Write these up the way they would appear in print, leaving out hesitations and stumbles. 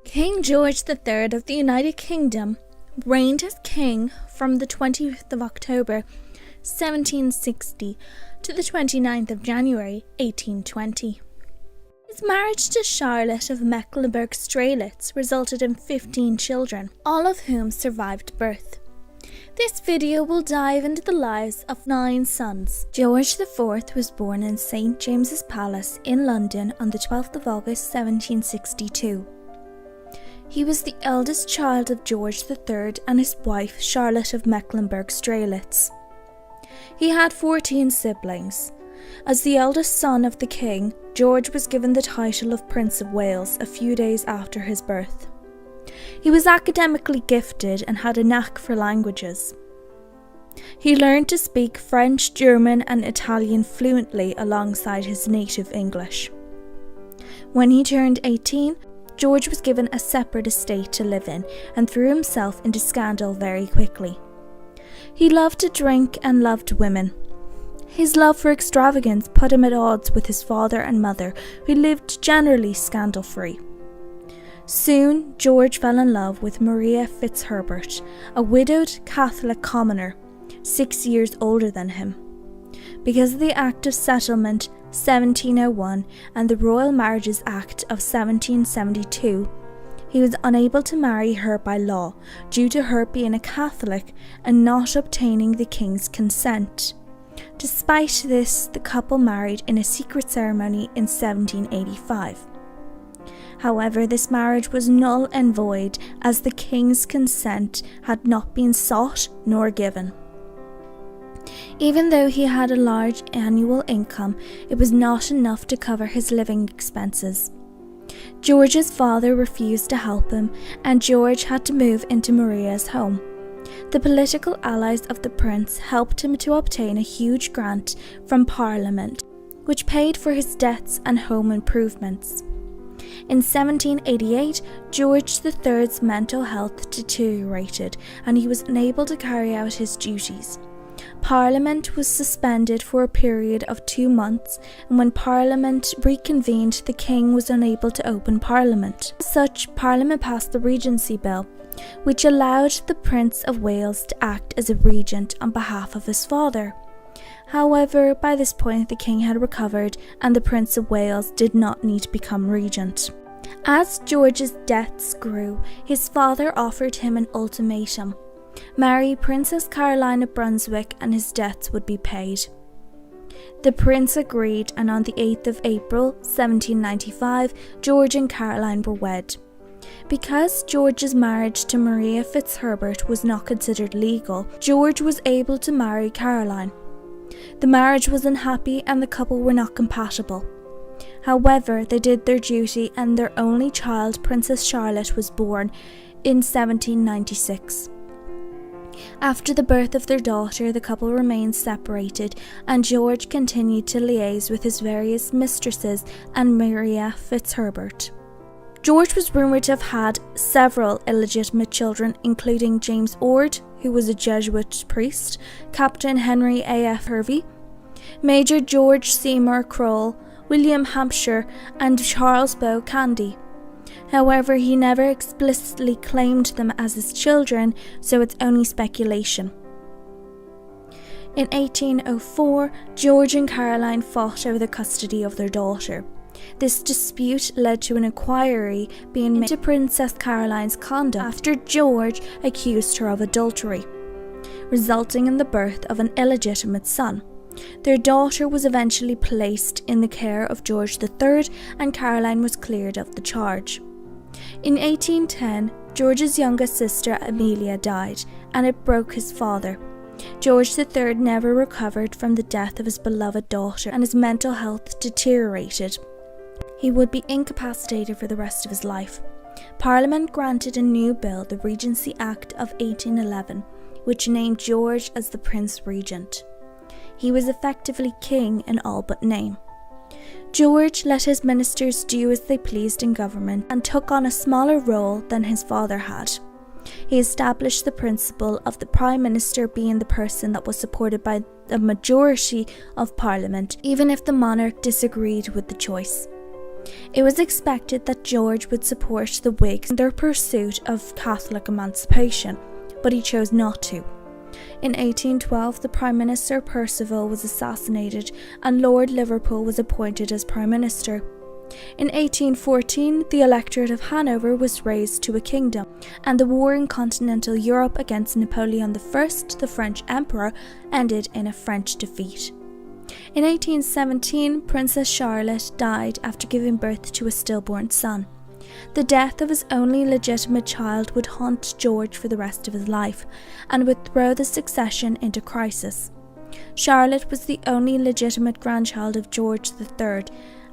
King George III of the United Kingdom reigned as king from the 20th of October 1760 to the 29th of January 1820. His marriage to Charlotte of Mecklenburg-Strelitz resulted in 15 children, all of whom survived birth. This video will dive into the lives of 9 sons. George IV was born in St. James's Palace in London on the 12th of August 1762. He was the eldest child of George III and his wife Charlotte of Mecklenburg-Strelitz. He had 14 siblings. As the eldest son of the king, George was given the title of Prince of Wales a few days after his birth. He was academically gifted and had a knack for languages. He learned to speak French, German and Italian fluently alongside his native English. When he turned 18, George was given a separate estate to live in and threw himself into scandal very quickly. He loved to drink and loved women. His love for extravagance put him at odds with his father and mother, who lived generally scandal-free. Soon, George fell in love with Maria Fitzherbert, a widowed Catholic commoner, 6 years older than him. Because of the Act of Settlement 1701 and the Royal Marriages Act of 1772, he was unable to marry her by law due to her being a Catholic and not obtaining the king's consent. Despite this, the couple married in a secret ceremony in 1785. However, this marriage was null and void as the king's consent had not been sought nor given. Even though he had a large annual income, it was not enough to cover his living expenses. George's father refused to help him, and George had to move into Maria's home. The political allies of the prince helped him to obtain a huge grant from Parliament, which paid for his debts and home improvements. In 1788, George III's mental health deteriorated and he was unable to carry out his duties. Parliament was suspended for a period of 2 months, and when Parliament reconvened, the king was unable to open Parliament. As such, Parliament passed the Regency Bill, which allowed the Prince of Wales to act as a regent on behalf of his father. However, by this point the king had recovered and the Prince of Wales did not need to become regent. As George's debts grew, his father offered him an ultimatum: marry Princess Caroline of Brunswick and his debts would be paid. The prince agreed, and on the 8th of April 1795, George and Caroline were wed. Because George's marriage to Maria Fitzherbert was not considered legal, George was able to marry Caroline. The marriage was unhappy and the couple were not compatible. However, they did their duty and their only child, Princess Charlotte, was born in 1796. After the birth of their daughter, the couple remained separated and George continued to liaise with his various mistresses and Maria Fitzherbert. George was rumoured to have had several illegitimate children, including James Ord, who was a Jesuit priest, Captain Henry A.F. Hervey, Major George Seymour Crowell, William Hampshire and Charles Bow Candy. However, he never explicitly claimed them as his children, so it's only speculation. In 1804, George and Caroline fought over the custody of their daughter. This dispute led to an inquiry being made into Princess Caroline's conduct after George accused her of adultery, resulting in the birth of an illegitimate son. Their daughter was eventually placed in the care of George III and Caroline was cleared of the charge. In 1810, George's youngest sister Amelia died, and it broke his father. George III never recovered from the death of his beloved daughter and his mental health deteriorated. He would be incapacitated for the rest of his life. Parliament granted a new bill, the Regency Act of 1811, which named George as the Prince Regent. He was effectively king in all but name. George let his ministers do as they pleased in government and took on a smaller role than his father had. He established the principle of the Prime Minister being the person that was supported by the majority of Parliament, even if the monarch disagreed with the choice. It was expected that George would support the Whigs in their pursuit of Catholic emancipation, but he chose not to. In 1812, the Prime Minister Perceval was assassinated and Lord Liverpool was appointed as Prime Minister. In 1814, the electorate of Hanover was raised to a kingdom, and the war in continental Europe against Napoleon I, the French Emperor, ended in a French defeat. In 1817, Princess Charlotte died after giving birth to a stillborn son. The death of his only legitimate child would haunt George for the rest of his life, and would throw the succession into crisis. Charlotte was the only legitimate grandchild of George III,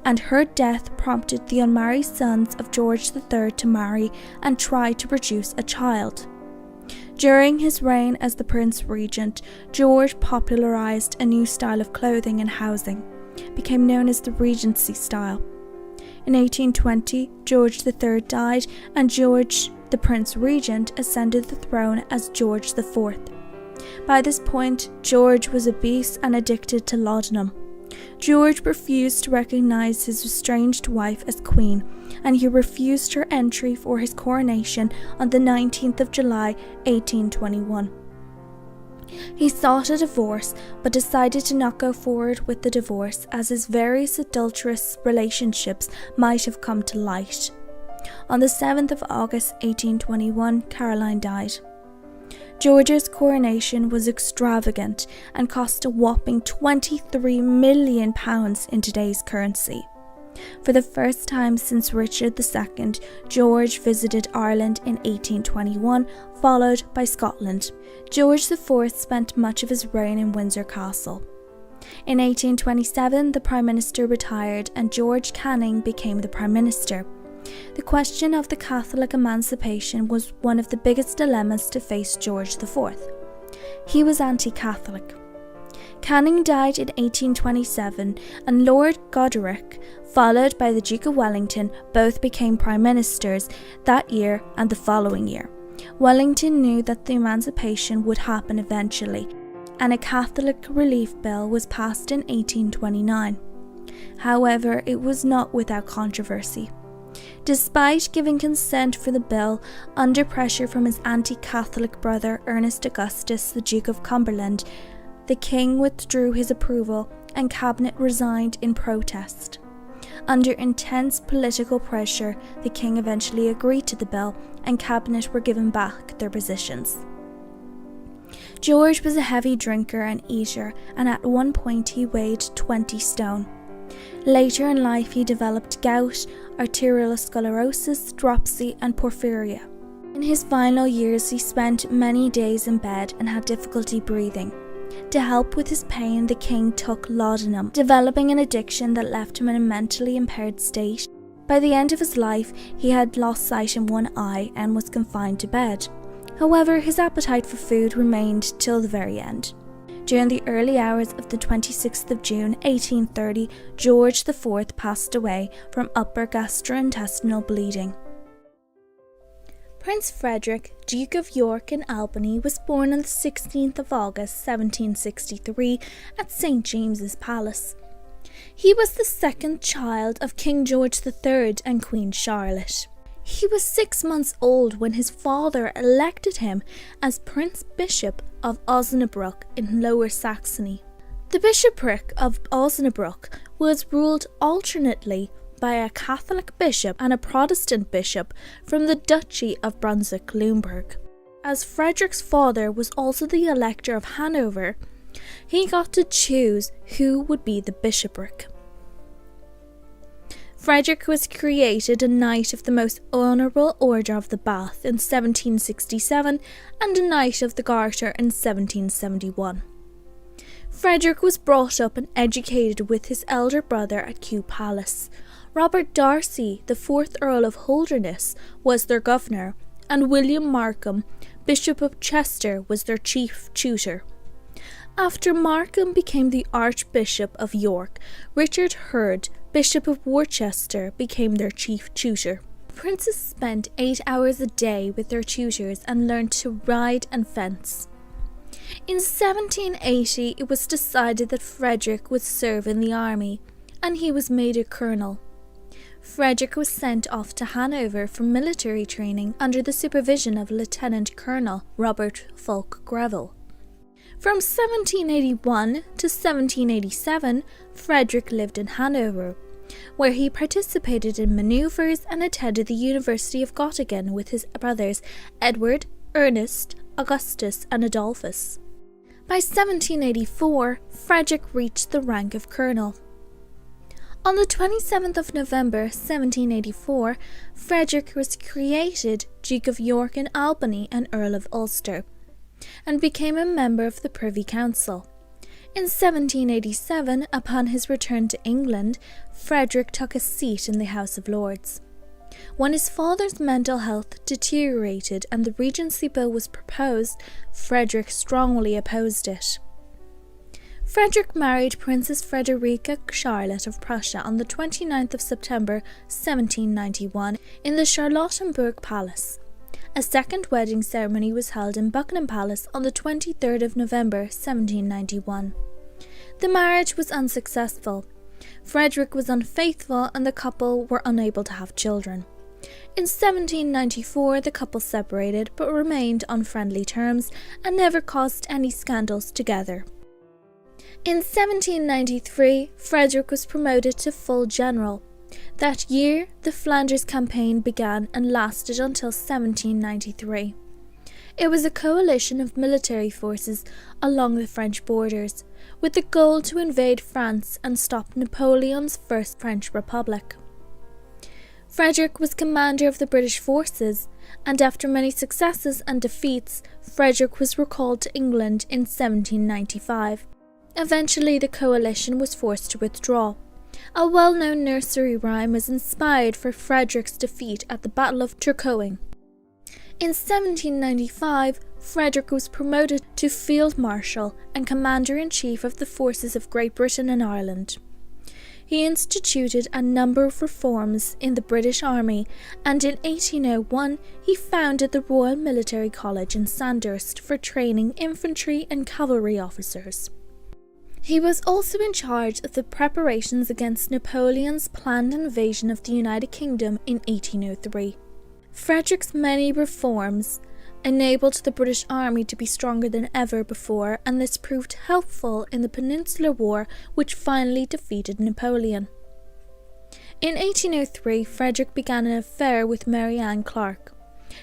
and her death prompted the unmarried sons of George III to marry and try to produce a child. During his reign as the Prince Regent, George popularised a new style of clothing and housing, became known as the Regency style. In 1820, George III died, and George, the Prince Regent, ascended the throne as George IV. By this point, George was obese and addicted to laudanum. George refused to recognise his estranged wife as queen, and he refused her entry for his coronation on the 19th of July, 1821. He sought a divorce, but decided to not go forward with the divorce as his various adulterous relationships might have come to light. On the 7th of August, 1821, Caroline died. George's coronation was extravagant and cost a whopping £23 million in today's currency. For the first time since Richard II, George visited Ireland in 1821, followed by Scotland. George IV spent much of his reign in Windsor Castle. In 1827, the Prime Minister retired and George Canning became the Prime Minister. The question of the Catholic emancipation was one of the biggest dilemmas to face George IV. He was anti-Catholic. Canning died in 1827, and Lord Frederick, followed by the Duke of Wellington, both became Prime Ministers that year and the following year. Wellington knew that the emancipation would happen eventually, and a Catholic relief bill was passed in 1829. However, it was not without controversy. Despite giving consent for the bill, under pressure from his anti-Catholic brother Ernest Augustus, the Duke of Cumberland, the king withdrew his approval and cabinet resigned in protest. Under intense political pressure, the king eventually agreed to the bill and cabinet were given back their positions. George was a heavy drinker and eater, and at one point he weighed 20 stone. Later in life he developed gout, arteriosclerosis, dropsy and porphyria. In his final years he spent many days in bed and had difficulty breathing. To help with his pain, the king took laudanum, developing an addiction that left him in a mentally impaired state. By the end of his life, he had lost sight in one eye and was confined to bed. However, his appetite for food remained till the very end. During the early hours of the 26th of June, 1830, George IV passed away from upper gastrointestinal bleeding. Prince Frederick, Duke of York and Albany, was born on the 16th of August 1763 at St. James's Palace. He was the second child of King George III and Queen Charlotte. He was 6 months old when his father elected him as Prince Bishop of Osnabrück in Lower Saxony. The bishopric of Osnabrück was ruled alternately by a Catholic bishop and a Protestant bishop from the Duchy of Brunswick-Luneburg. As Frederick's father was also the Elector of Hanover, he got to choose who would be the bishopric. Frederick was created a Knight of the Most Honourable Order of the Bath in 1767 and a Knight of the Garter in 1771. Frederick was brought up and educated with his elder brother at Kew Palace. Robert Darcy, the 4th Earl of Holderness, was their governor, and William Markham, Bishop of Chester, was their chief tutor. After Markham became the Archbishop of York, Richard Hurd, Bishop of Worcester, became their chief tutor. Princes spent 8 hours a day with their tutors and learned to ride and fence. In 1780, it was decided that Frederick would serve in the army, and he was made a colonel. Frederick was sent off to Hanover for military training under the supervision of Lieutenant Colonel Robert Fulk Greville. From 1781 to 1787, Frederick lived in Hanover, where he participated in manoeuvres and attended the University of Göttingen with his brothers Edward, Ernest, Augustus and Adolphus. By 1784, Frederick reached the rank of colonel. On the 27th of November 1784, Frederick was created Duke of York and Albany and Earl of Ulster, and became a member of the Privy Council. In 1787, upon his return to England, Frederick took a seat in the House of Lords. When his father's mental health deteriorated and the Regency Bill was proposed, Frederick strongly opposed it. Frederick married Princess Frederica Charlotte of Prussia on the 29th of September 1791 in the Charlottenburg Palace. A second wedding ceremony was held in Buckingham Palace on the 23rd of November 1791. The marriage was unsuccessful. Frederick was unfaithful and the couple were unable to have children. In 1794 the couple separated but remained on friendly terms and never caused any scandals together. In 1793, Frederick was promoted to full general. That year, the Flanders campaign began and lasted until 1793. It was a coalition of military forces along the French borders, with the goal to invade France and stop Napoleon's First French Republic. Frederick was commander of the British forces, and after many successes and defeats, Frederick was recalled to England in 1795. Eventually, the coalition was forced to withdraw. A well-known nursery rhyme was inspired for Frederick's defeat at the Battle of Turcoing. In 1795, Frederick was promoted to Field Marshal and Commander-in-Chief of the forces of Great Britain and Ireland. He instituted a number of reforms in the British Army, and in 1801 he founded the Royal Military College in Sandhurst for training infantry and cavalry officers. He was also in charge of the preparations against Napoleon's planned invasion of the United Kingdom in 1803. Frederick's many reforms enabled the British Army to be stronger than ever before, and this proved helpful in the Peninsular War, which finally defeated Napoleon. In 1803, Frederick began an affair with Mary Ann Clark.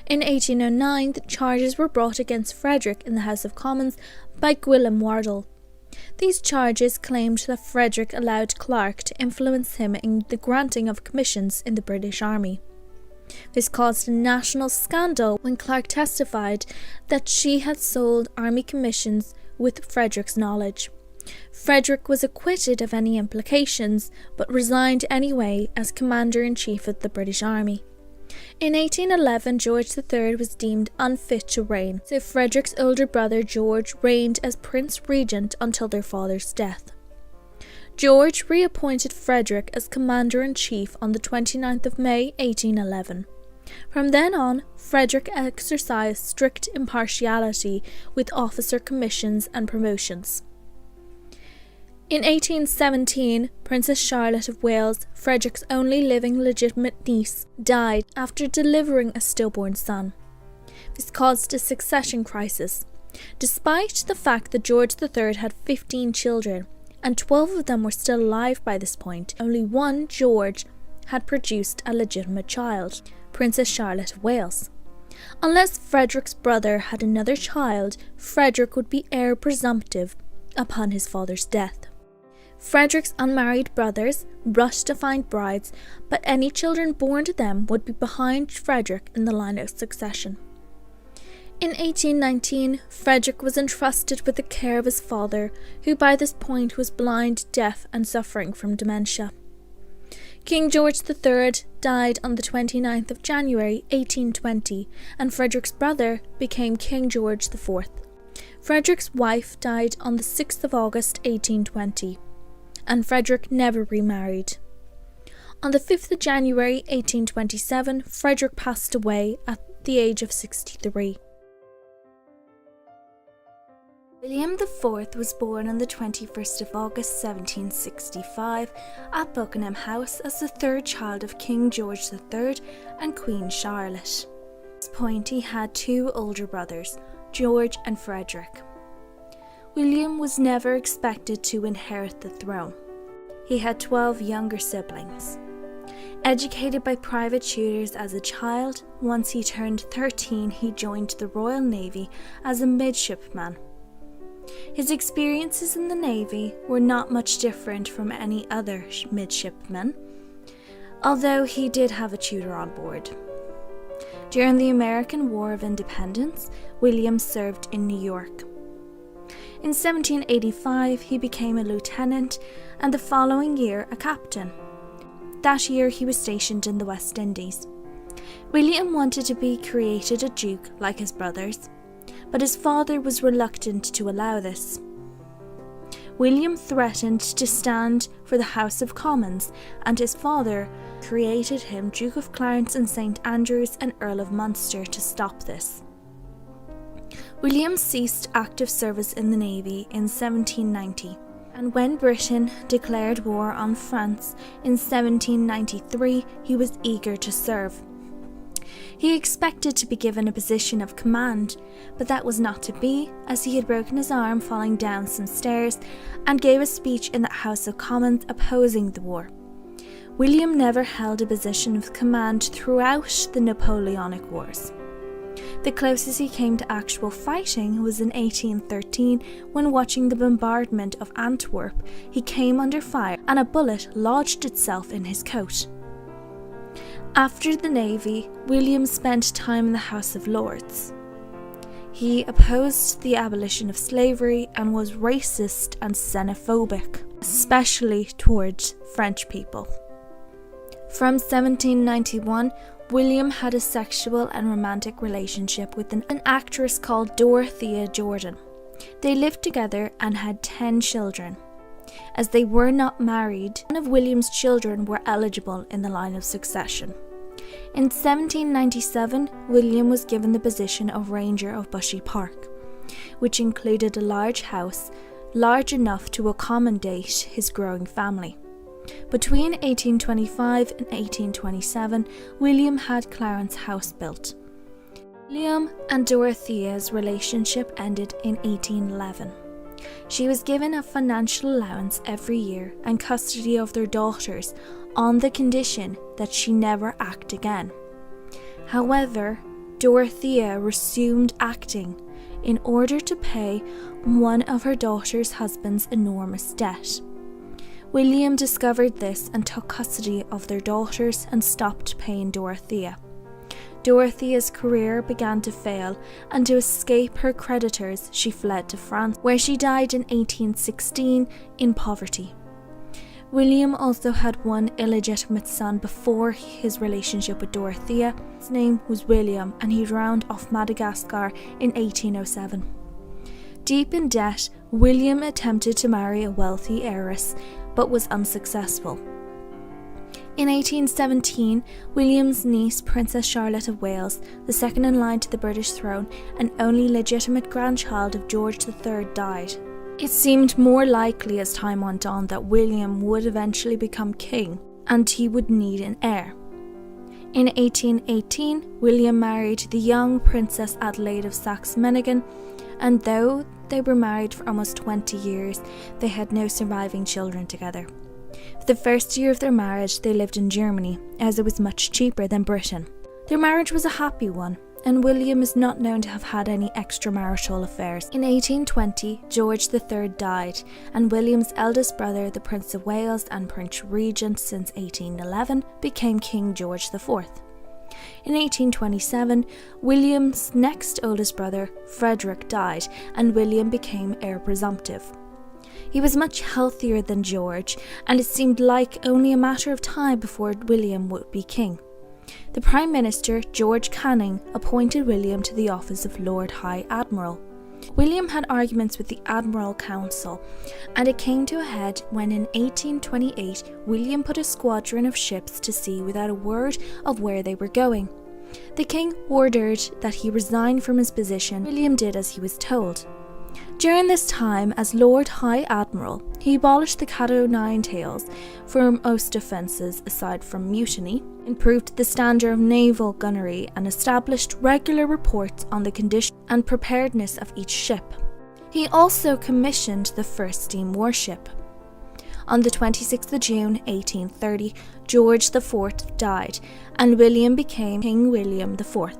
In 1809, the charges were brought against Frederick in the House of Commons by Gwilym Wardle. These charges claimed that Frederick allowed Clark to influence him in the granting of commissions in the British Army. This caused a national scandal when Clark testified that she had sold army commissions with Frederick's knowledge. Frederick was acquitted of any implications, but resigned anyway as Commander-in-Chief of the British Army. In 1811, George III was deemed unfit to reign, so Frederick's older brother George reigned as Prince Regent until their father's death. George reappointed Frederick as Commander-in-Chief on the 29th of May 1811. From then on, Frederick exercised strict impartiality with officer commissions and promotions. In 1817, Princess Charlotte of Wales, Frederick's only living legitimate niece, died after delivering a stillborn son. This caused a succession crisis. Despite the fact that George III had 15 children, and 12 of them were still alive by this point, only one, George, had produced a legitimate child, Princess Charlotte of Wales. Unless Frederick's brother had another child, Frederick would be heir presumptive upon his father's death. Frederick's unmarried brothers rushed to find brides, but any children born to them would be behind Frederick in the line of succession. In 1819, Frederick was entrusted with the care of his father, who by this point was blind, deaf, and suffering from dementia. King George III died on the 29th of January 1820, and Frederick's brother became King George IV. Frederick's wife died on the 6th of August 1820. And Frederick never remarried. On the 5th of January 1827, Frederick passed away at the age of 63. William IV was born on the 21st of August 1765 at Buckingham House as the third child of King George III and Queen Charlotte. At this point he had two older brothers, George and Frederick. William was never expected to inherit the throne. He had 12 younger siblings. Educated by private tutors as a child, once he turned 13 he joined the Royal Navy as a midshipman. His experiences in the Navy were not much different from any other midshipman, although he did have a tutor on board. During the American War of Independence, William served in New York. In 1785 he became a lieutenant and the following year a captain. That year he was stationed in the West Indies. William wanted to be created a duke like his brothers, but his father was reluctant to allow this. William threatened to stand for the House of Commons, and his father created him Duke of Clarence and St Andrews and Earl of Munster to stop this. William ceased active service in the Navy in 1790, and when Britain declared war on France in 1793, he was eager to serve. He expected to be given a position of command, but that was not to be, as he had broken his arm falling down some stairs and gave a speech in the House of Commons opposing the war. William never held a position of command throughout the Napoleonic Wars. The closest he came to actual fighting was in 1813 when, watching the bombardment of Antwerp, he came under fire and a bullet lodged itself in his coat. After the Navy, William spent time in the House of Lords. He opposed the abolition of slavery and was racist and xenophobic, especially towards French people. From 1791, William had a sexual and romantic relationship with an actress called Dorothea Jordan. They lived together and had 10 children. As they were not married, none of William's children were eligible in the line of succession. In 1797, William was given the position of Ranger of Bushy Park, which included a large house, large enough to accommodate his growing family. Between 1825 and 1827, William had Clarence House built. William and Dorothea's relationship ended in 1811. She was given a financial allowance every year and custody of their daughters on the condition that she never act again. However, Dorothea resumed acting in order to pay one of her daughter's husband's enormous debt. William discovered this and took custody of their daughters and stopped paying Dorothea. Dorothea's career began to fail, and to escape her creditors, she fled to France, where she died in 1816 in poverty. William also had one illegitimate son before his relationship with Dorothea. His name was William, and he drowned off Madagascar in 1807. Deep in debt, William attempted to marry a wealthy heiress, but was unsuccessful. In 1817, William's niece, Princess Charlotte of Wales, the second in line to the British throne and only legitimate grandchild of George III, died. It seemed more likely as time went on that William would eventually become king, and he would need an heir. In 1818, William married the young Princess Adelaide of Saxe-Meiningen, and though they were married for almost 20 years, they had no surviving children together. For the first year of their marriage, they lived in Germany, as it was much cheaper than Britain. Their marriage was a happy one, and William is not known to have had any extramarital affairs. In 1820, George III died, and William's eldest brother, the Prince of Wales and Prince Regent since 1811, became King George IV. In 1827, William's next oldest brother, Frederick, died, and William became heir presumptive. He was much healthier than George, and it seemed like only a matter of time before William would be king. The Prime Minister, George Canning, appointed William to the office of Lord High Admiral. William had arguments with the Admiral Council, and it came to a head when in 1828 William put a squadron of ships to sea without a word of where they were going. The king ordered that he resign from his position. William did as he was told. During this time, as Lord High Admiral, he abolished the Cat o' Nine Tails for most offences aside from mutiny, improved the standard of naval gunnery, and established regular reports on the condition and preparedness of each ship. He also commissioned the first steam warship. On the 26th of June 1830, George IV died, and William became King William IV.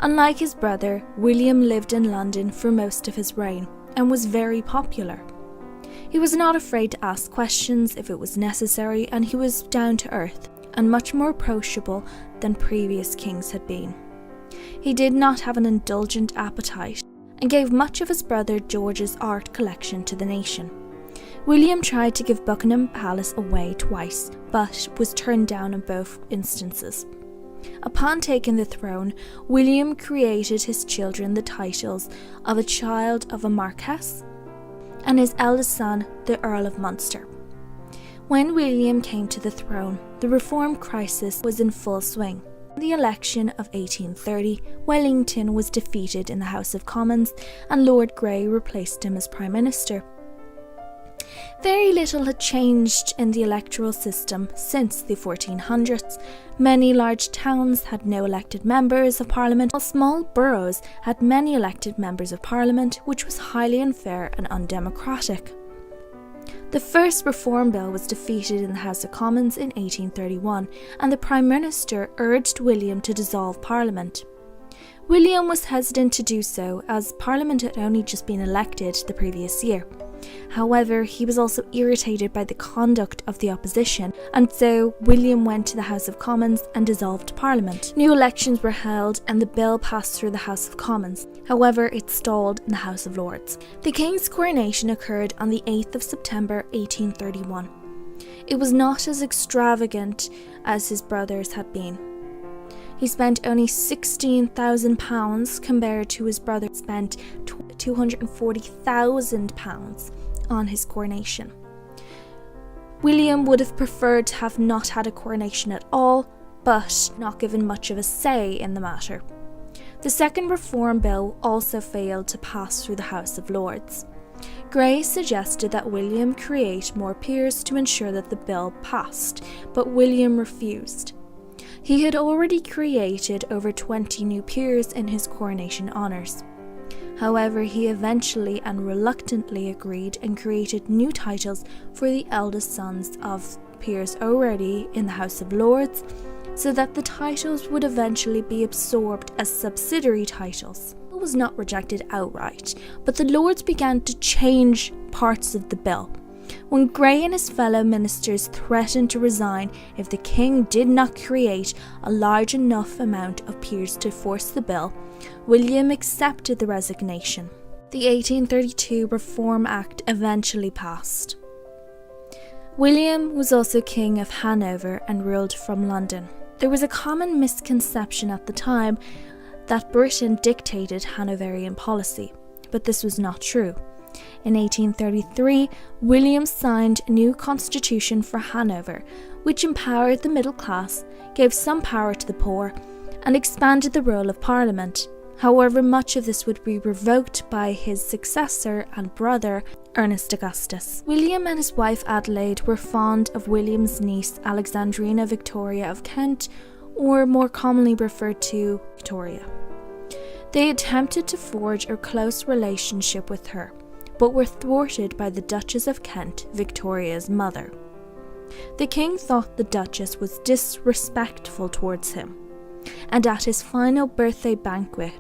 Unlike his brother, William lived in London for most of his reign and was very popular. He was not afraid to ask questions if it was necessary, and he was down to earth and much more approachable than previous kings had been. He did not have an indulgent appetite and gave much of his brother George's art collection to the nation. William tried to give Buckingham Palace away twice, but was turned down in both instances. Upon taking the throne, William created his children the titles of a child of a Marquess and his eldest son the Earl of Munster. When William came to the throne, the reform crisis was in full swing. In the election of 1830, Wellington was defeated in the House of Commons and Lord Grey replaced him as Prime Minister. Very little had changed in the electoral system since the 1400s. Many large towns had no elected members of parliament, while small boroughs had many elected members of parliament, which was highly unfair and undemocratic. The first reform bill was defeated in the House of Commons in 1831, and the Prime Minister urged William to dissolve Parliament. William was hesitant to do so, as Parliament had only just been elected the previous year. However, he was also irritated by the conduct of the opposition, and so William went to the House of Commons and dissolved Parliament. New elections were held and the bill passed through the House of Commons. However, it stalled in the House of Lords. The King's coronation occurred on the 8th of September 1831. It was not as extravagant as his brother's had been. He spent only £16,000 compared to his brother spent £240,000 on his coronation. William would have preferred to have not had a coronation at all, but not given much of a say in the matter. The second reform bill also failed to pass through the House of Lords. Grey suggested that William create more peers to ensure that the bill passed, but William refused. He had already created over 20 new peers in his coronation honours. However, he eventually and reluctantly agreed and created new titles for the eldest sons of peers already in the House of Lords, so that the titles would eventually be absorbed as subsidiary titles. The bill was not rejected outright, but the Lords began to change parts of the bill. When Grey and his fellow ministers threatened to resign if the king did not create a large enough amount of peers to force the bill, William accepted the resignation. The 1832 Reform Act eventually passed. William was also King of Hanover and ruled from London. There was a common misconception at the time that Britain dictated Hanoverian policy, but this was not true. In 1833, William signed a new constitution for Hanover, which empowered the middle class, gave some power to the poor, and expanded the role of Parliament. However, much of this would be revoked by his successor and brother, Ernest Augustus. William and his wife Adelaide were fond of William's niece Alexandrina Victoria of Kent, or more commonly referred to Victoria. They attempted to forge a close relationship with her, but were thwarted by the Duchess of Kent, Victoria's mother. The king thought the Duchess was disrespectful towards him, and at his final birthday banquet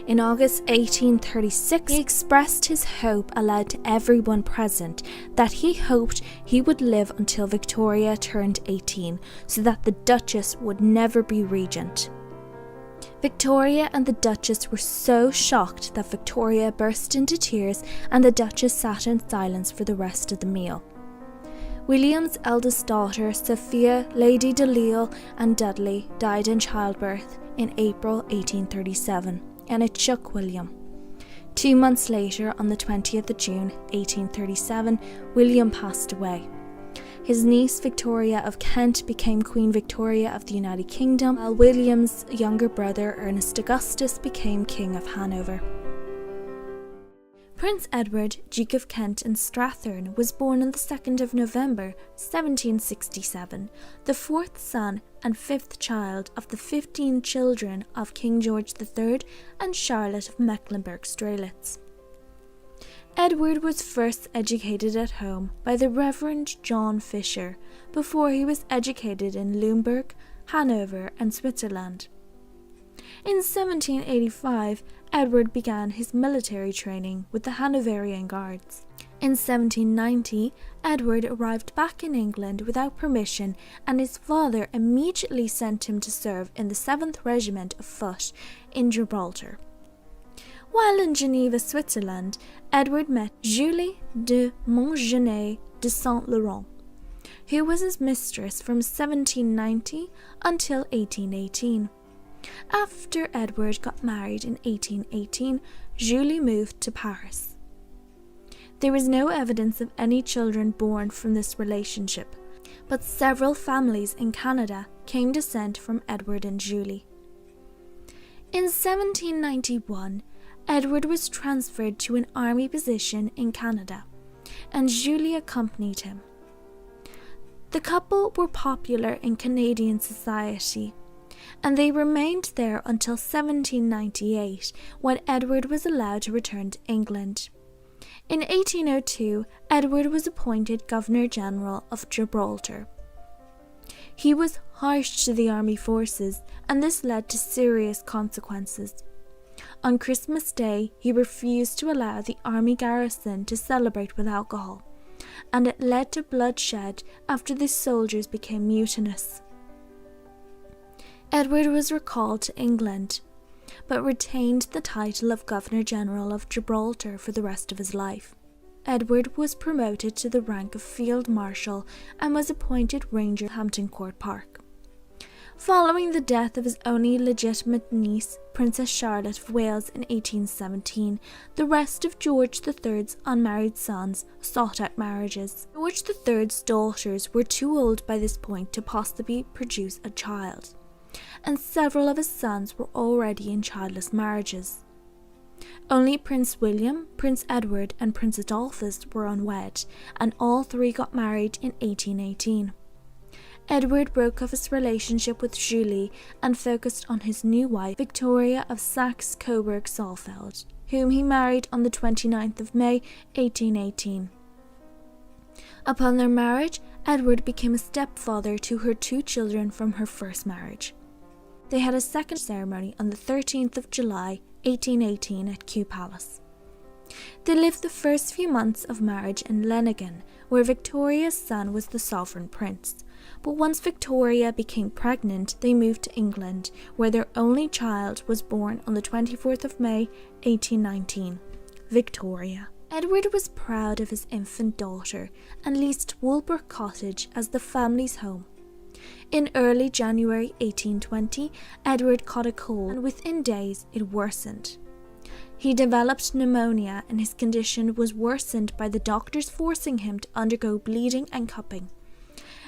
in August 1836, he expressed his hope aloud to everyone present that he hoped he would live until Victoria turned 18, so that the Duchess would never be regent. Victoria and the Duchess were so shocked that Victoria burst into tears and the Duchess sat in silence for the rest of the meal. William's eldest daughter, Sophia, Lady de Lisle and Dudley, died in childbirth in April 1837, and it shook William. 2 months later, on the 20th of June 1837, William passed away. His niece Victoria of Kent became Queen Victoria of the United Kingdom, while William's younger brother Ernest Augustus became King of Hanover. Prince Edward, Duke of Kent and Strathearn, was born on the 2nd of November 1767, the fourth son and fifth child of the 15 children of King George III and Charlotte of Mecklenburg-Strelitz. Edward was first educated at home by the Reverend John Fisher before he was educated in Limburg, Hanover and Switzerland. In 1785, Edward began his military training with the Hanoverian Guards. In 1790, Edward arrived back in England without permission, and his father immediately sent him to serve in the 7th Regiment of Foot in Gibraltar. While in Geneva, Switzerland, Edward met Julie de Montgenet de Saint-Laurent, who was his mistress from 1790 until 1818. After Edward got married in 1818, Julie moved to Paris. There was no evidence of any children born from this relationship, but several families in Canada came descent from Edward and Julie. In 1791, Edward was transferred to an army position in Canada, and Julie accompanied him. The couple were popular in Canadian society, and they remained there until 1798, when Edward was allowed to return to England. In 1802, Edward was appointed Governor-General of Gibraltar. He was harsh to the army forces, and this led to serious consequences. On Christmas Day, he refused to allow the army garrison to celebrate with alcohol, and it led to bloodshed after the soldiers became mutinous. Edward was recalled to England, but retained the title of Governor-General of Gibraltar for the rest of his life. Edward was promoted to the rank of Field Marshal and was appointed Ranger of Hampton Court Park. Following the death of his only legitimate niece, Princess Charlotte of Wales in 1817, the rest of George III's unmarried sons sought out marriages. George III's daughters were too old by this point to possibly produce a child, and several of his sons were already in childless marriages. Only Prince William, Prince Edward and Prince Adolphus were unwed, and all three got married in 1818. Edward broke off his relationship with Julie and focused on his new wife, Victoria of Saxe-Coburg-Saalfeld, whom he married on the 29th of May, 1818. Upon their marriage, Edward became a stepfather to her 2 children from her first marriage. They had a second ceremony on the 13th of July, 1818 at Kew Palace. They lived the first few months of marriage in Lenigan, where Victoria's son was the sovereign prince. But once Victoria became pregnant, they moved to England, where their only child was born on the 24th of May, 1819, Victoria. Edward was proud of his infant daughter and leased Woolbrook Cottage as the family's home. In early January 1820, Edward caught a cold, and within days it worsened. He developed pneumonia, and his condition was worsened by the doctors forcing him to undergo bleeding and cupping.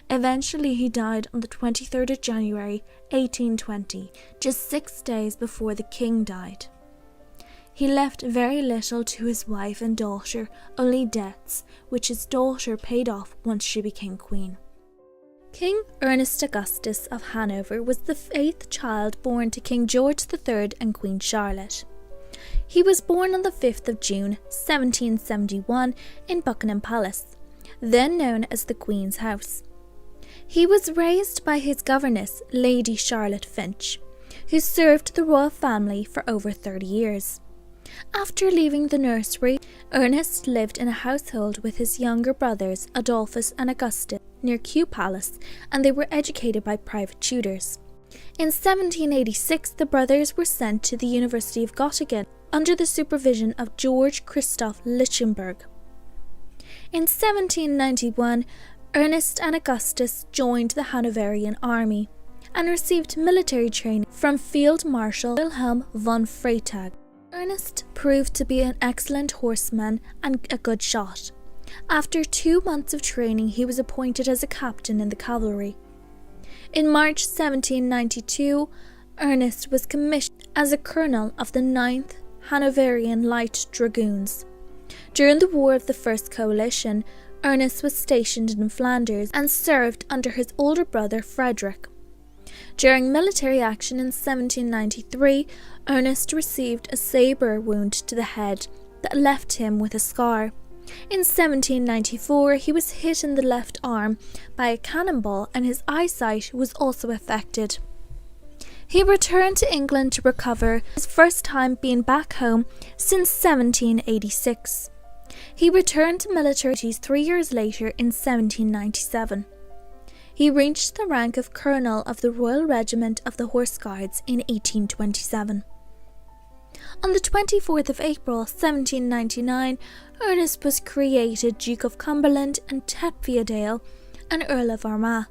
Eventually he died on the 23rd of January 1820, just 6 days before the king died. He left very little to his wife and daughter, only debts, which his daughter paid off once she became queen. King Ernest Augustus of Hanover was the 8th child born to King George III and Queen Charlotte. He was born on the 5th of June 1771 in Buckingham Palace, then known as the Queen's House. He was raised by his governess, Lady Charlotte Finch, who served the royal family for over 30 years. After leaving the nursery, Ernest lived in a household with his younger brothers, Adolphus and Augustus, near Kew Palace, and they were educated by private tutors. In 1786, the brothers were sent to the University of Göttingen under the supervision of George Christoph Lichtenberg. In 1791, Ernest and Augustus joined the Hanoverian army and received military training from Field Marshal Wilhelm von Freytag. Ernest proved to be an excellent horseman and a good shot. After 2 months of training, he was appointed as a captain in the cavalry. In March 1792, Ernest was commissioned as a colonel of the 9th Hanoverian Light Dragoons. During the War of the First Coalition, Ernest was stationed in Flanders and served under his older brother Frederick. During military action in 1793, Ernest received a sabre wound to the head that left him with a scar. In 1794, he was hit in the left arm by a cannonball and his eyesight was also affected. He returned to England to recover, his first time being back home since 1786. He returned to military duties 3 years later in 1797. He reached the rank of Colonel of the Royal Regiment of the Horse Guards in 1827. On the 24th of April 1799, Ernest was created Duke of Cumberland and Teviotdale and Earl of Armagh.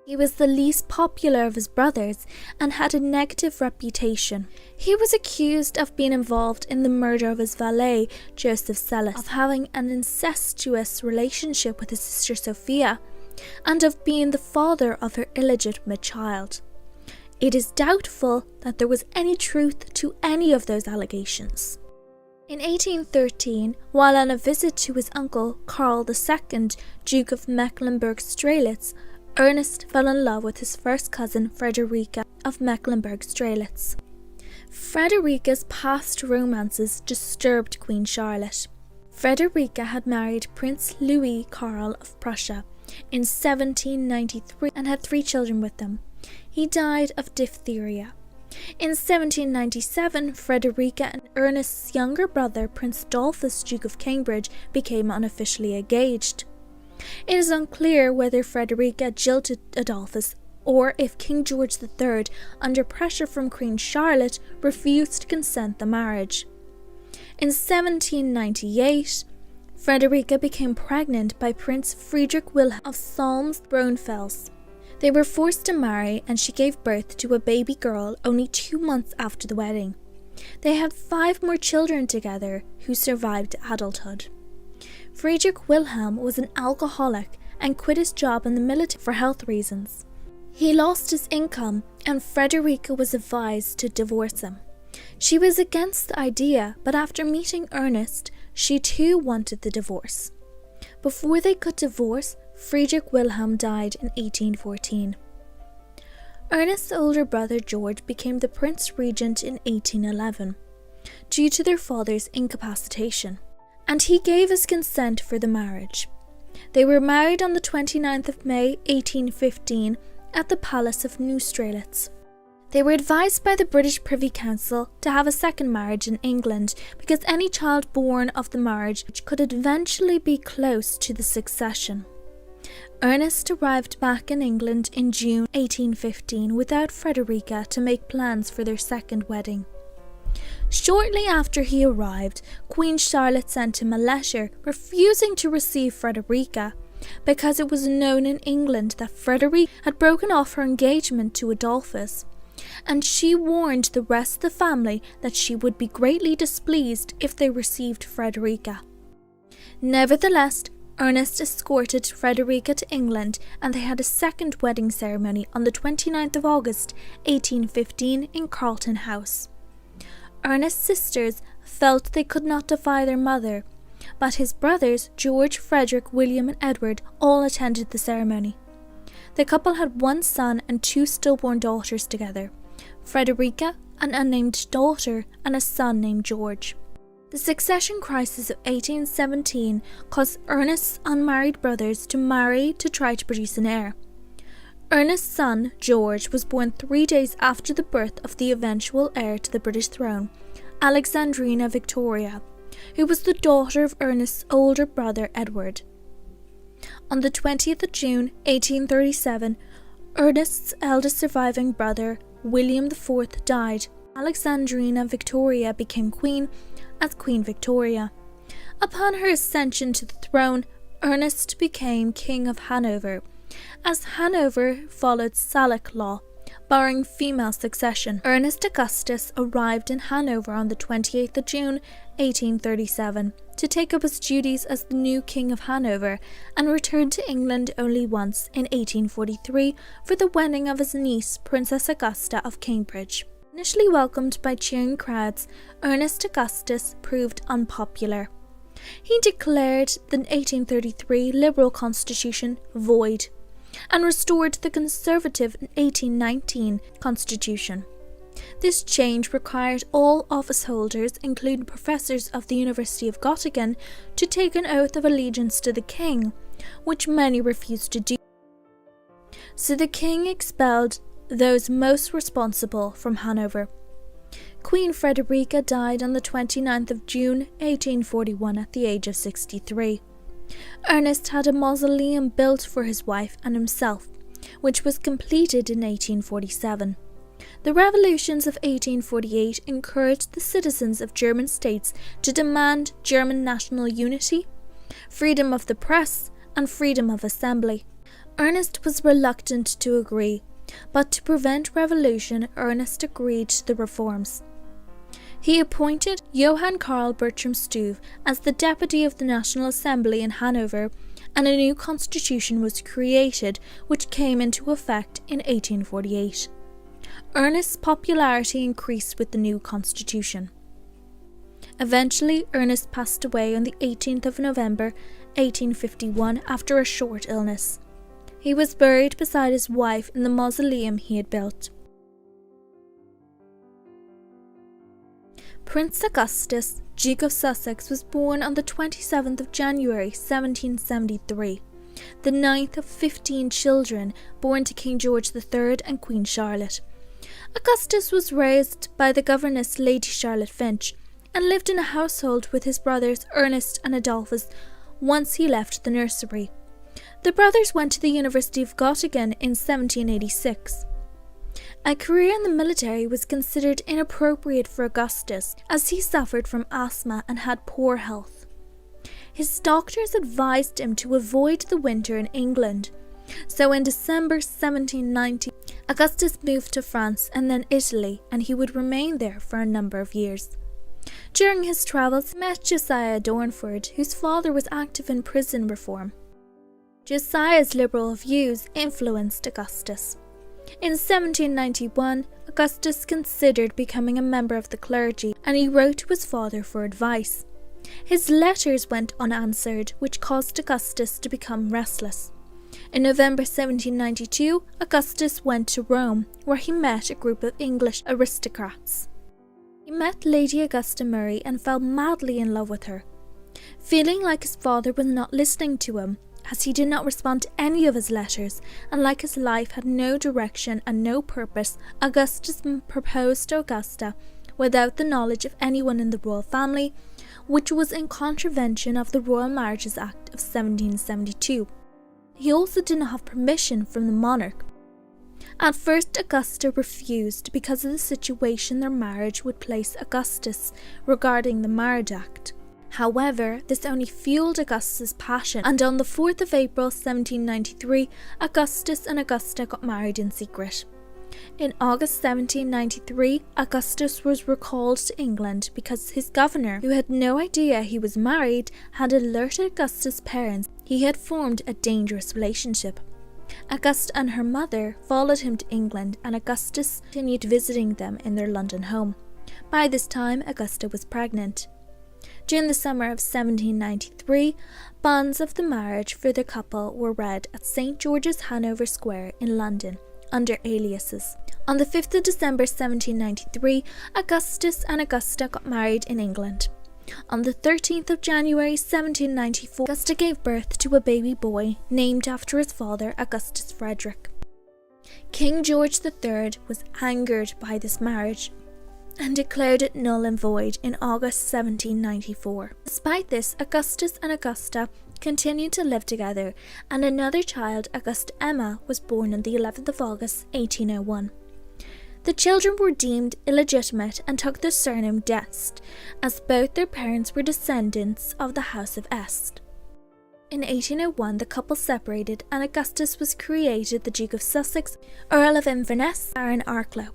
He was the least popular of his brothers and had a negative reputation. He was accused of being involved in the murder of his valet, Joseph Sellis, of having an incestuous relationship with his sister Sophia, and of being the father of her illegitimate child. It is doubtful that there was any truth to any of those allegations. In 1813, while on a visit to his uncle Karl II, Duke of Mecklenburg-Strelitz, Ernest fell in love with his first cousin Frederica of Mecklenburg-Strelitz. Frederica's past romances disturbed Queen Charlotte. Frederica had married Prince Louis Karl of Prussia in 1793 and had 3 children with them. He died of diphtheria. In 1797, Frederica and Ernest's younger brother, Prince Adolphus, Duke of Cambridge, became unofficially engaged. It is unclear whether Frederica jilted Adolphus or if King George III, under pressure from Queen Charlotte, refused to consent the marriage. In 1798, Frederica became pregnant by Prince Frederick Wilhelm of Solms-Braunfels. They were forced to marry and she gave birth to a baby girl only 2 months after the wedding. They had 5 more children together who survived adulthood. Frederick Wilhelm was an alcoholic and quit his job in the military for health reasons. He lost his income and Frederica was advised to divorce him. She was against the idea, but after meeting Ernest, she too wanted the divorce. Before they could divorce, Frederick Wilhelm died in 1814. Ernest's older brother George became the Prince Regent in 1811, due to their father's incapacitation, and he gave his consent for the marriage. They were married on the 29th of May 1815 at the Palace of Neustrelitz. They were advised by the British Privy Council to have a second marriage in England because any child born of the marriage could eventually be close to the succession. Ernest arrived back in England in June 1815 without Frederica to make plans for their second wedding. Shortly after he arrived, Queen Charlotte sent him a letter refusing to receive Frederica because it was known in England that Frederica had broken off her engagement to Adolphus, and she warned the rest of the family that she would be greatly displeased if they received Frederica. Nevertheless, Ernest escorted Frederica to England and they had a second wedding ceremony on the 29th of August 1815 in Carlton House. Ernest's sisters felt they could not defy their mother, but his brothers George, Frederick, William and Edward all attended the ceremony. The couple had 1 son and 2 stillborn daughters together, Frederica, an unnamed daughter, and a son named George. The succession crisis of 1817 caused Ernest's unmarried brothers to marry to try to produce an heir. Ernest's son, George, was born 3 days after the birth of the eventual heir to the British throne, Alexandrina Victoria, who was the daughter of Ernest's older brother Edward. On the 20th of June 1837, Ernest's eldest surviving brother, William IV, died. Alexandrina Victoria became queen as Queen Victoria. Upon her ascension to the throne, Ernest became King of Hanover, as Hanover followed Salic law, barring female succession. Ernest Augustus arrived in Hanover on the 28th of June 1837 to take up his duties as the new King of Hanover and returned to England only once in 1843 for the wedding of his niece, Princess Augusta of Cambridge. Initially welcomed by cheering crowds, Ernest Augustus proved unpopular. He declared the 1833 Liberal Constitution void and restored the conservative 1819 Constitution. This change required all office holders, including professors of the University of Göttingen, to take an oath of allegiance to the king, which many refused to do. So the king expelled those most responsible from Hanover. Queen Frederick died on the 29th of June 1841 at the age of 63. Ernest had a mausoleum built for his wife and himself, which was completed in 1847. The revolutions of 1848 encouraged the citizens of German states to demand German national unity, freedom of the press, and freedom of assembly. Ernest was reluctant to agree, but to prevent revolution, Ernest agreed to the reforms. He appointed Johann Karl Bertram Stuve as the deputy of the National Assembly in Hanover, and a new constitution was created, which came into effect in 1848. Ernest's popularity increased with the new constitution. Eventually, Ernest passed away on the 18th of November 1851 after a short illness. He was buried beside his wife in the mausoleum he had built. Prince Augustus, Duke of Sussex, was born on the 27th of January 1773, the ninth of 15 children born to King George III and Queen Charlotte. Augustus was raised by the governess Lady Charlotte Finch and lived in a household with his brothers Ernest and Adolphus once he left the nursery. The brothers went to the University of Göttingen in 1786. A career in the military was considered inappropriate for Augustus, as he suffered from asthma and had poor health. His doctors advised him to avoid the winter in England, so in December 1790, Augustus moved to France and then Italy, and he would remain there for a number of years. During his travels, he met Josiah Dornford, whose father was active in prison reform. Josiah's liberal views influenced Augustus. In 1791, Augustus considered becoming a member of the clergy, and he wrote to his father for advice. His letters went unanswered, which caused Augustus to become restless. In November 1792, Augustus went to Rome, where he met a group of English aristocrats. He met Lady Augusta Murray and fell madly in love with her. Feeling like his father was not listening to him, as he did not respond to any of his letters, and like his life had no direction and no purpose, Augustus proposed to Augusta without the knowledge of anyone in the royal family, which was in contravention of the Royal Marriages Act of 1772. He also did not have permission from the monarch. At first, Augusta refused because of the situation their marriage would place Augustus regarding the Marriage Act. However, this only fueled Augustus' passion, and on the 4th of April 1793, Augustus and Augusta got married in secret. In August 1793, Augustus was recalled to England because his governor, who had no idea he was married, had alerted Augustus' parents he had formed a dangerous relationship. Augusta and her mother followed him to England, and Augustus continued visiting them in their London home. By this time, Augusta was pregnant. During the summer of 1793, bonds of the marriage for the couple were read at St. George's, Hanover Square in London, under aliases. On the 5th of December 1793, Augustus and Augusta got married in England. On the 13th of January 1794, Augusta gave birth to a baby boy named after his father, Augustus Frederick. King George III was angered by this marriage and declared it null and void in August 1794. Despite this, Augustus and Augusta continued to live together, and another child, Augusta Emma, was born on the 11th of August 1801. The children were deemed illegitimate and took the surname d'Este, as both their parents were descendants of the House of Este. In 1801, the couple separated, and Augustus was created the Duke of Sussex, Earl of Inverness, Baron Arklow,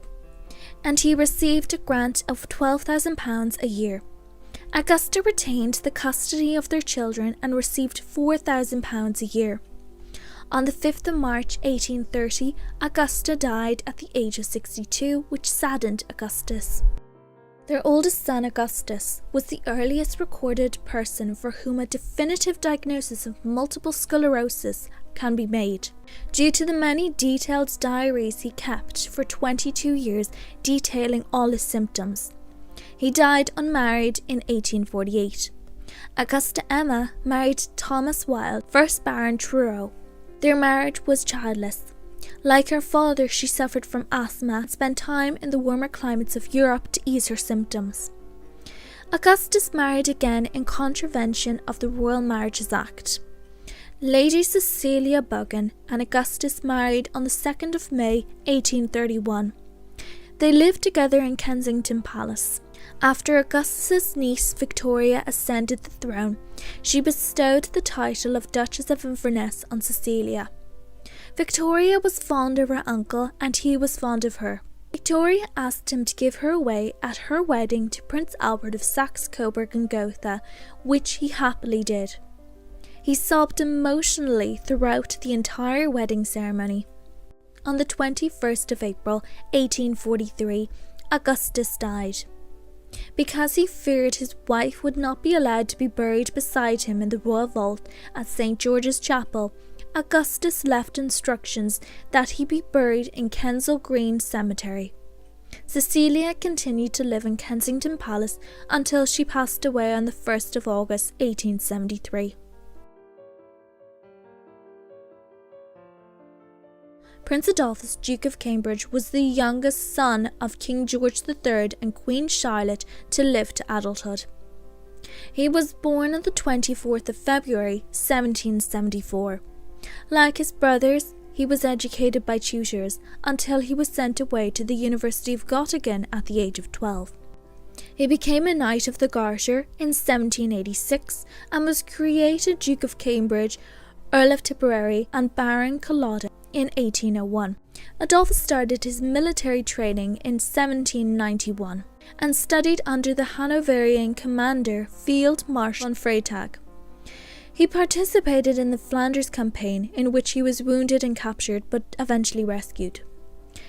and he received a grant of £12,000 a year. Augusta retained the custody of their children and received £4,000 a year. On the 5th of March 1830, Augusta died at the age of 62, which saddened Augustus. Their oldest son, Augustus, was the earliest recorded person for whom a definitive diagnosis of multiple sclerosis can be made, due to the many detailed diaries he kept for 22 years detailing all his symptoms. He died unmarried in 1848. Augusta Emma married Thomas Wilde, 1st Baron Truro. Their marriage was childless. Like her father, she suffered from asthma and spent time in the warmer climates of Europe to ease her symptoms. Augustus married again in contravention of the Royal Marriages Act. Lady Cecilia Buggin and Augustus married on the 2nd of May 1831. They lived together in Kensington Palace. After Augustus's niece Victoria ascended the throne, she bestowed the title of Duchess of Inverness on Cecilia. Victoria was fond of her uncle and he was fond of her. Victoria asked him to give her away at her wedding to Prince Albert of Saxe-Coburg and Gotha, which he happily did. He sobbed emotionally throughout the entire wedding ceremony. On the 21st of April, 1843, Augustus died. Because he feared his wife would not be allowed to be buried beside him in the royal vault at St. George's Chapel, Augustus left instructions that he be buried in Kensal Green Cemetery. Cecilia continued to live in Kensington Palace until she passed away on the 1st of August, 1873. Prince Adolphus, Duke of Cambridge, was the youngest son of King George III and Queen Charlotte to live to adulthood. He was born on the 24th of February, 1774. Like his brothers, he was educated by tutors until he was sent away to the University of Göttingen at the age of 12. He became a Knight of the Garter in 1786 and was created Duke of Cambridge, Earl of Tipperary and Baron Culloden in 1801. Adolphus started his military training in 1791 and studied under the Hanoverian commander Field Marshal von Freytag. He participated in the Flanders campaign, in which he was wounded and captured but eventually rescued.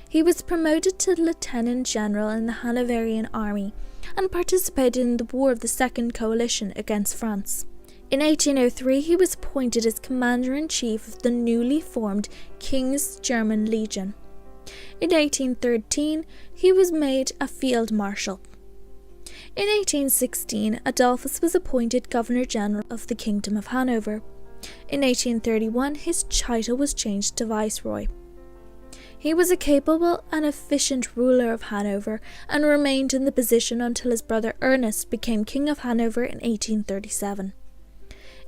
He was promoted to lieutenant general in the Hanoverian army and participated in the War of the Second Coalition against France. In 1803, he was appointed as Commander-in-Chief of the newly formed King's German Legion. In 1813, he was made a Field Marshal. In 1816, Adolphus was appointed Governor-General of the Kingdom of Hanover. In 1831, his title was changed to Viceroy. He was a capable and efficient ruler of Hanover and remained in the position until his brother Ernest became King of Hanover in 1837.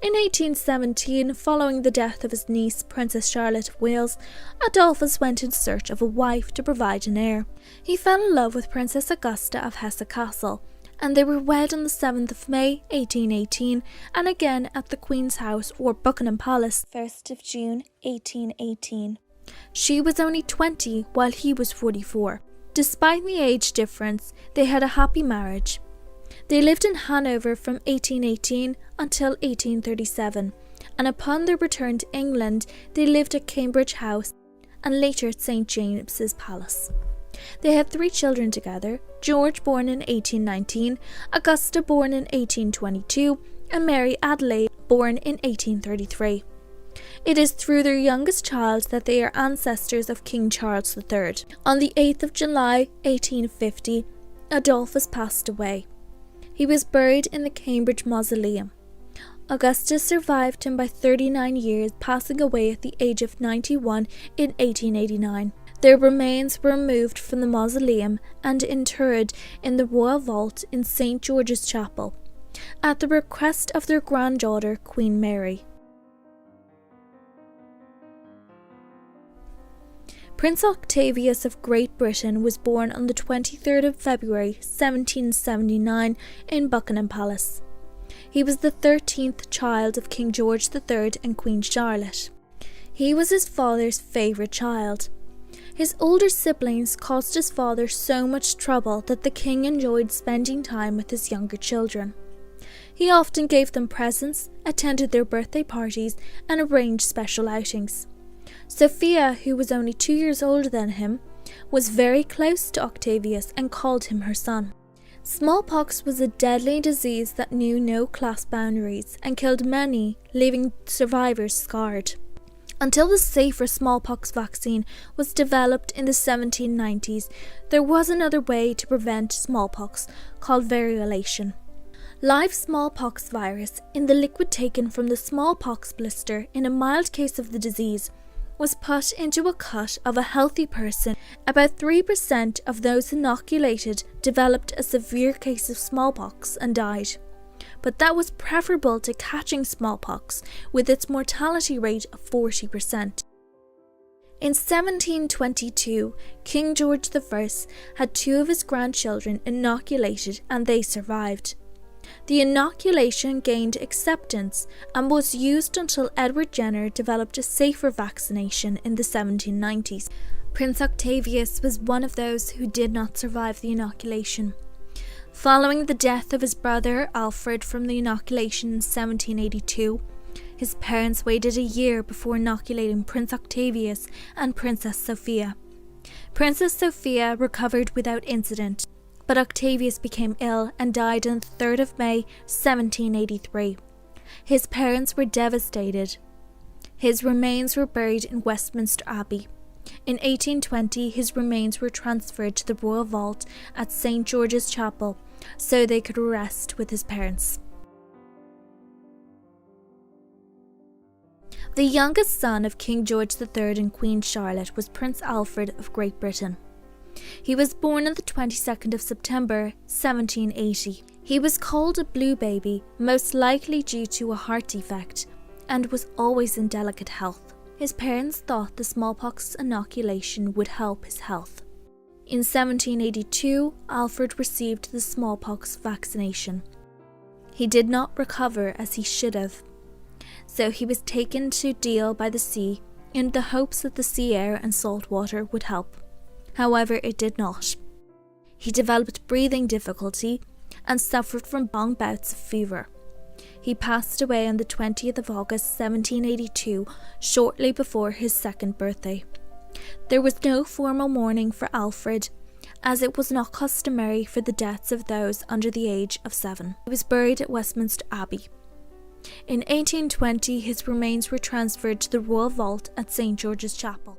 In 1817, following the death of his niece, Princess Charlotte of Wales, Adolphus went in search of a wife to provide an heir. He fell in love with Princess Augusta of Hesse-Kassel, and they were wed on the 7th of May, 1818, and again at the Queen's House or Buckingham Palace, 1st of June, 1818. She was only 20 while he was 44. Despite the age difference, they had a happy marriage. They lived in Hanover from 1818 until 1837, and upon their return to England, they lived at Cambridge House and later at St. James's Palace. They had 3 children together: George, born in 1819, Augusta, born in 1822, and Mary Adelaide, born in 1833. It is through their youngest child that they are ancestors of King Charles III. On the 8th of July, 1850, Adolphus passed away. He was buried in the Cambridge Mausoleum. Augustus survived him by 39 years, passing away at the age of 91 in 1889. Their remains were removed from the mausoleum and interred in the royal vault in St. George's Chapel, at the request of their granddaughter, Queen Mary. Prince Octavius of Great Britain was born on the 23rd of February 1779 in Buckingham Palace. He was the 13th child of King George III and Queen Charlotte. He was his father's favourite child. His older siblings caused his father so much trouble that the king enjoyed spending time with his younger children. He often gave them presents, attended their birthday parties, and arranged special outings. Sophia, who was only 2 years older than him, was very close to Octavius and called him her son. Smallpox was a deadly disease that knew no class boundaries and killed many, leaving survivors scarred. Until the safer smallpox vaccine was developed in the 1790s, there was another way to prevent smallpox, called variolation. Live smallpox virus in the liquid taken from the smallpox blister in a mild case of the disease was put into a cut of a healthy person. About 3% of those inoculated developed a severe case of smallpox and died. But that was preferable to catching smallpox, with its mortality rate of 40%. In 1722, King George I had 2 of his grandchildren inoculated and they survived. The inoculation gained acceptance and was used until Edward Jenner developed a safer vaccination in the 1790s. Prince Octavius was one of those who did not survive the inoculation. Following the death of his brother Alfred from the inoculation in 1782, his parents waited a year before inoculating Prince Octavius and Princess Sophia. Princess Sophia recovered without incident, but Octavius became ill and died on the 3rd of May 1783. His parents were devastated. His remains were buried in Westminster Abbey. In 1820, his remains were transferred to the royal vault at St. George's Chapel so they could rest with his parents. The youngest son of King George III and Queen Charlotte was Prince Alfred of Great Britain. He was born on the 22nd of September 1780. He was called a blue baby, most likely due to a heart defect, and was always in delicate health. His parents thought the smallpox inoculation would help his health. In 1782, Alfred received the smallpox vaccination. He did not recover as he should have, so he was taken to Deal by the sea in the hopes that the sea air and salt water would help. However, it did not. He developed breathing difficulty and suffered from long bouts of fever. He passed away on the 20th of August 1782, shortly before his 2nd birthday. There was no formal mourning for Alfred, as it was not customary for the deaths of those under the age of 7. He was buried at Westminster Abbey. In 1820, his remains were transferred to the royal vault at St. George's Chapel.